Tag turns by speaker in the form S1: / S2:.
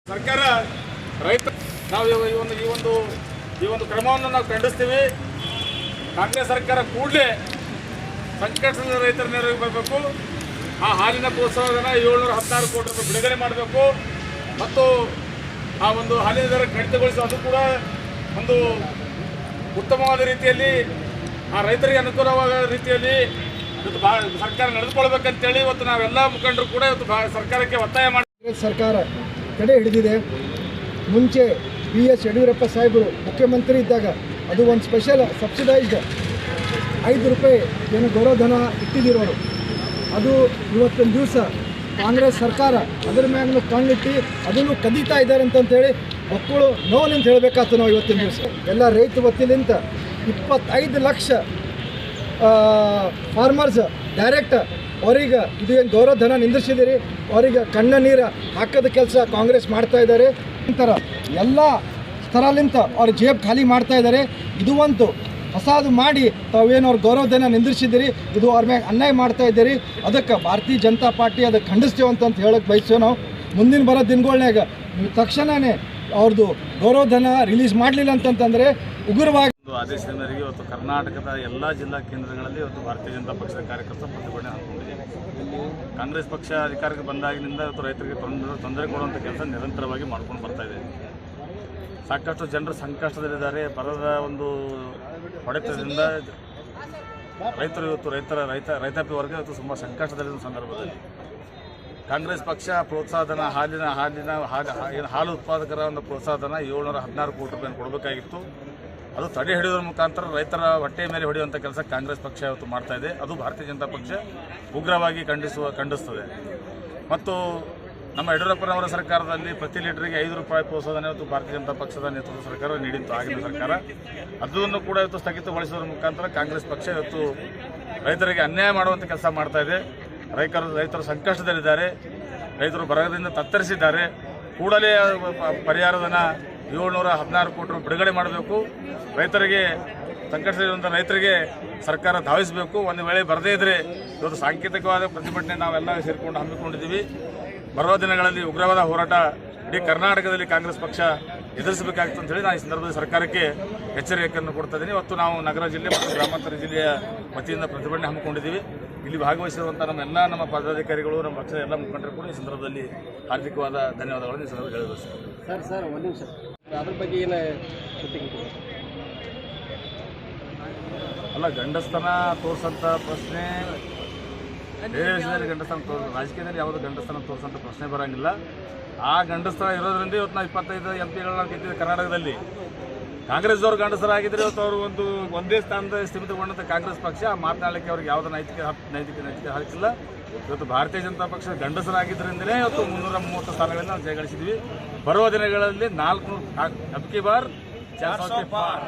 S1: ಸರ್ಕಾರ ರೈತ ನಾವು ಈ ಒಂದು ಕ್ರಮವನ್ನು ನಾವು ಖಂಡಿಸ್ತೀವಿ. ಕಾಂಗ್ರೆಸ್ ಸರ್ಕಾರ ಕೂಡಲೇ ಸಂಕಷ್ಟದ ರೈತರ ನೆರವಿಗೆ ಬರಬೇಕು. ಆ ಹಾಲಿನ ಪ್ರೋತ್ಸಾಹಧನ 716 ಕೋಟಿ ರೂಪಾಯಿ ಬಿಡುಗಡೆ ಮಾಡಬೇಕು ಮತ್ತು ಆ ಒಂದು ಹಾಲಿನ ದರ ಕಡಿತಗೊಳಿಸಿ ಅದು ಕೂಡ ಒಂದು ಉತ್ತಮವಾದ ರೀತಿಯಲ್ಲಿ ಆ ರೈತರಿಗೆ ಅನುಕೂಲವಾದ ರೀತಿಯಲ್ಲಿ ಇವತ್ತು ಸರ್ಕಾರ ನಡೆದುಕೊಳ್ಬೇಕಂತೇಳಿ ಇವತ್ತು ನಾವೆಲ್ಲ ಮುಖಂಡರು ಕೂಡ ಇವತ್ತು ಸರ್ಕಾರಕ್ಕೆ ಒತ್ತಾಯ ಮಾಡಿ
S2: ಸರ್ಕಾರ ತಡೆ ಹಿಡಿದಿದೆ. ಮುಂಚೆ BS ಯಡಿಯೂರಪ್ಪ ಸಾಹೇಬರು ಮುಖ್ಯಮಂತ್ರಿ ಇದ್ದಾಗ ಅದು ಒಂದು ಸ್ಪೆಷಲ್ ಸಬ್ಸಿಡೈಸ್ಡ್ 5 ರೂಪಾಯಿ ಏನು ಗೌರವಧನ ಇಟ್ಟಿದ್ದಿರೋರು, ಅದು ಇವತ್ತೊಂದು ದಿವಸ ಕಾಂಗ್ರೆಸ್ ಸರ್ಕಾರ ಅದರ ಮ್ಯಾಗೂ ಕಣ್ಣಿಟ್ಟು ಅದನ್ನು ಕದೀತಾ ಇದ್ದಾರೆ ಅಂತೇಳಿ ಮಕ್ಕಳು ನೋವಿನಿಂದ ಹೇಳಬೇಕಾಗ್ತದೆ. ನಾವು ಇವತ್ತಿನ ದಿವಸ ಎಲ್ಲ ರೈತ ವತಿಲಿಂದ 25 ಲಕ್ಷ ಫಾರ್ಮರ್ಸ್ ಡೈರೆಕ್ಟ್ ಅವರಿಗೆ ಇದು ಏನು ಗೌರವಧನ ನಿಂದಿಸಿದಿರಿ, ಅವರಿಗೆ ಕಣ್ಣ ನೀರು ಹಾಕೋದ ಕೆಲಸ ಕಾಂಗ್ರೆಸ್ ಮಾಡ್ತಾ ಇದ್ದಾರೆ. ನಂತರ ಎಲ್ಲ ಸ್ಥಳಲಿಂತ ಅವ್ರ ಜೇಬ್ ಖಾಲಿ ಮಾಡ್ತಾ ಇದ್ದಾರೆ. ಇದು ಒಂದು ಹೊಸದು ಮಾಡಿ ತಾವೇನು ಅವ್ರ ಗೌರವಧನ ನಿಂದಿಸಿದಿರಿ, ಇದು ಅವ್ರ ಮ್ಯಾಗ ಅನ್ಯಾಯ ಮಾಡ್ತಾ ಇದ್ದೀರಿ. ಅದಕ್ಕೆ ಭಾರತೀಯ ಜನತಾ ಪಾರ್ಟಿ ಅದಕ್ಕೆ ಖಂಡಿಸ್ತೇವೆ ಅಂತ ಹೇಳಕ್ಕೆ ಬಯಸ್ತೇವೆ. ನಾವು ಮುಂದಿನ ಬರೋ ದಿನಗಳನ್ಯಾಗ ನೀವು ತಕ್ಷಣವೇ ಅವ್ರದ್ದು ಗೌರವಧನ ರಿಲೀಸ್ ಮಾಡಲಿಲ್ಲ ಅಂತಂತಂದರೆ ಉಗ್ರವಾಗಿ
S3: ಆದೇಶದ ಮೇರೆಗೆ ಇವತ್ತು ಕರ್ನಾಟಕದ ಎಲ್ಲ ಜಿಲ್ಲಾ ಕೇಂದ್ರಗಳಲ್ಲಿ ಇವತ್ತು ಭಾರತೀಯ ಜನತಾ ಪಕ್ಷದ ಕಾರ್ಯಕರ್ತರು ಪ್ರತಿಭಟನೆ ಹಾಕಿಕೊಂಡಿದೆ. ಕಾಂಗ್ರೆಸ್ ಪಕ್ಷ ಅಧಿಕಾರಕ್ಕೆ ಬಂದಾಗಿನಿಂದ ಇವತ್ತು ರೈತರಿಗೆ ತೊಂದರೆ ಕೊಡುವಂಥ ಕೆಲಸ ನಿರಂತರವಾಗಿ ಮಾಡ್ಕೊಂಡು ಬರ್ತಾ ಇದೆ. ಸಾಕಷ್ಟು ಜನರು ಸಂಕಷ್ಟದಲ್ಲಿದ್ದಾರೆ. ಬರದ ಒಂದು ಹೊಡೆತದಿಂದ ರೈತರು ಇವತ್ತು ರೈತಾಪಿ ವರ್ಗ ಇವತ್ತು ತುಂಬ ಸಂಕಷ್ಟದಲ್ಲಿರುವ ಸಂದರ್ಭದಲ್ಲಿ ಕಾಂಗ್ರೆಸ್ ಪಕ್ಷ ಪ್ರೋತ್ಸಾಹಧನ ಹಾಲು ಉತ್ಪಾದಕರ ಒಂದು ಪ್ರೋತ್ಸಾಹಧನ 716 ಕೋಟಿ ರೂಪಾಯಿ ಕೊಡಬೇಕಾಗಿತ್ತು. ಅದು ತಡೆ ಹಿಡಿಯೋದ್ರ ಮುಖಾಂತರ ರೈತರ ಹೊಟ್ಟೆ ಮೇಲೆ ಹೊಡೆಯುವಂಥ ಕೆಲಸ ಕಾಂಗ್ರೆಸ್ ಪಕ್ಷ ಇವತ್ತು ಮಾಡ್ತಾ ಇದೆ. ಅದು ಭಾರತೀಯ ಜನತಾ ಪಕ್ಷ ಉಗ್ರವಾಗಿ ಖಂಡಿಸ್ತದೆ. ಮತ್ತು ನಮ್ಮ ಯಡಿಯೂರಪ್ಪನವರ ಸರ್ಕಾರದಲ್ಲಿ ಪ್ರತಿ ಲೀಟರ್ಗೆ 5 ರೂಪಾಯಿ ಪ್ರೋತ್ಸಾಹಧನ ಇವತ್ತು ಭಾರತೀಯ ಜನತಾ ಪಕ್ಷದ ನೇತೃತ್ವದ ಸರ್ಕಾರ ನೀಡಿತ್ತು. ಆಗಿನ ಸರ್ಕಾರ ಅದನ್ನು ಕೂಡ ಇವತ್ತು ಸ್ಥಗಿತಗೊಳಿಸೋದ್ರ ಮುಖಾಂತರ ಕಾಂಗ್ರೆಸ್ ಪಕ್ಷ ಇವತ್ತು ರೈತರಿಗೆ ಅನ್ಯಾಯ ಮಾಡುವಂಥ ಕೆಲಸ ಮಾಡ್ತಾ ಇದೆ. ರೈತರು ಸಂಕಷ್ಟದಲ್ಲಿದ್ದಾರೆ. ರೈತರು ಬರದಿಂದ ತತ್ತರಿಸಿದ್ದಾರೆ. ಕೂಡಲೇ ಪರಿಹಾರಧನ 716 ಕೋಟಿ ರೂಪಾಯಿ ಬಿಡುಗಡೆ ಮಾಡಬೇಕು. ರೈತರಿಗೆ ಸಂಕಷ್ಟದಲ್ಲಿರುವಂಥ ರೈತರಿಗೆ ಸರ್ಕಾರ ಧಾವಿಸಬೇಕು. ಒಂದು ವೇಳೆ ಬರದೇ ಇದ್ದರೆ ಇವತ್ತು ಸಾಂಕೇತಿಕವಾದ ಪ್ರತಿಭಟನೆ ನಾವೆಲ್ಲ ಸೇರಿಕೊಂಡು ಹಮ್ಮಿಕೊಂಡಿದ್ದೀವಿ. ಬರುವ ದಿನಗಳಲ್ಲಿ ಉಗ್ರವಾದ ಹೋರಾಟ ಇಡೀ ಕರ್ನಾಟಕದಲ್ಲಿ ಕಾಂಗ್ರೆಸ್ ಪಕ್ಷ ಎದುರಿಸಬೇಕಾಗಿತ್ತು ಅಂತ ಹೇಳಿ ನಾನು ಈ ಸಂದರ್ಭದಲ್ಲಿ ಸರ್ಕಾರಕ್ಕೆ ಎಚ್ಚರಿಕೆಯನ್ನು ಕೊಡ್ತಾ ಇದ್ದೀನಿ. ಇವತ್ತು ನಾವು ನಗರ ಜಿಲ್ಲೆ ಮತ್ತು ಗ್ರಾಮಾಂತರ ಜಿಲ್ಲೆಯ ವತಿಯಿಂದ ಪ್ರತಿಭಟನೆ ಹಮ್ಮಿಕೊಂಡಿದ್ದೀವಿ. ಇಲ್ಲಿ ಭಾಗವಹಿಸಿರುವಂಥ ನಮ್ಮ ಪದಾಧಿಕಾರಿಗಳು, ನಮ್ಮ ಪಕ್ಷದ ಎಲ್ಲ ಮುಖಂಡರು ಕೂಡ ಈ ಸಂದರ್ಭದಲ್ಲಿ ಹಾರ್ದಿಕವಾದ ಧನ್ಯವಾದಗಳನ್ನು ಈ ಸಂದರ್ಭದಲ್ಲಿ ಹೇಳಿದ್ರು.
S4: ಸರ್ ಒಂದು ನಿಮಿಷ ಅದ್ರ ಬಗ್ಗೆ ಏನು
S3: ಅಲ್ಲ, ಗಂಡಸ್ತನ ತೋರಿಸೋಂಥ ಪ್ರಶ್ನೆ ಬೇರೆ ವಿಷಯದಲ್ಲಿ ಗಂಡಸ್ತನ ರಾಜಕೀಯದಲ್ಲಿ ಯಾವುದೋ ಗಂಡಸ್ತನ ತೋರಿಸೋಂಥ ಪ್ರಶ್ನೆ ಬರೋಂಗಿಲ್ಲ. ಆ ಗಂಡಸ್ತನ ಇರೋದ್ರಿಂದ ಇವತ್ತು ನಾವು 25 MP ಗೆದ್ದಿದ್ದೆ ಕರ್ನಾಟಕದಲ್ಲಿ. ಕಾಂಗ್ರೆಸ್ದವ್ರು ಗಂಡಸರಾಗಿದ್ದರೆ ಇವತ್ತು ಅವರು ಒಂದೇ ಸ್ಥಾನದ ಸ್ಥಿಮಿತಗೊಂಡಂಥ ಕಾಂಗ್ರೆಸ್ ಪಕ್ಷ ಮಾತನಾಡಲಿಕ್ಕೆ ಅವ್ರಿಗೆ ಯಾವುದೋ ನೈತಿಕ ಹಕ್ಕಿಲ್ಲ. ಇವತ್ತು ಭಾರತೀಯ ಜನತಾ ಪಕ್ಷದ ಗಂಡಸರಾಗಿದ್ದರಿಂದಲೇ ಇವತ್ತು 330 ಸ್ಥಾನಗಳಲ್ಲಿ ನಾವು ಜಯಗಳಿಸಿದ್ವಿ. ಬರುವ ದಿನಗಳಲ್ಲಿ 400 ಅಬ್ಕಿ ಬಾರ್ 400 ಪಾರ್.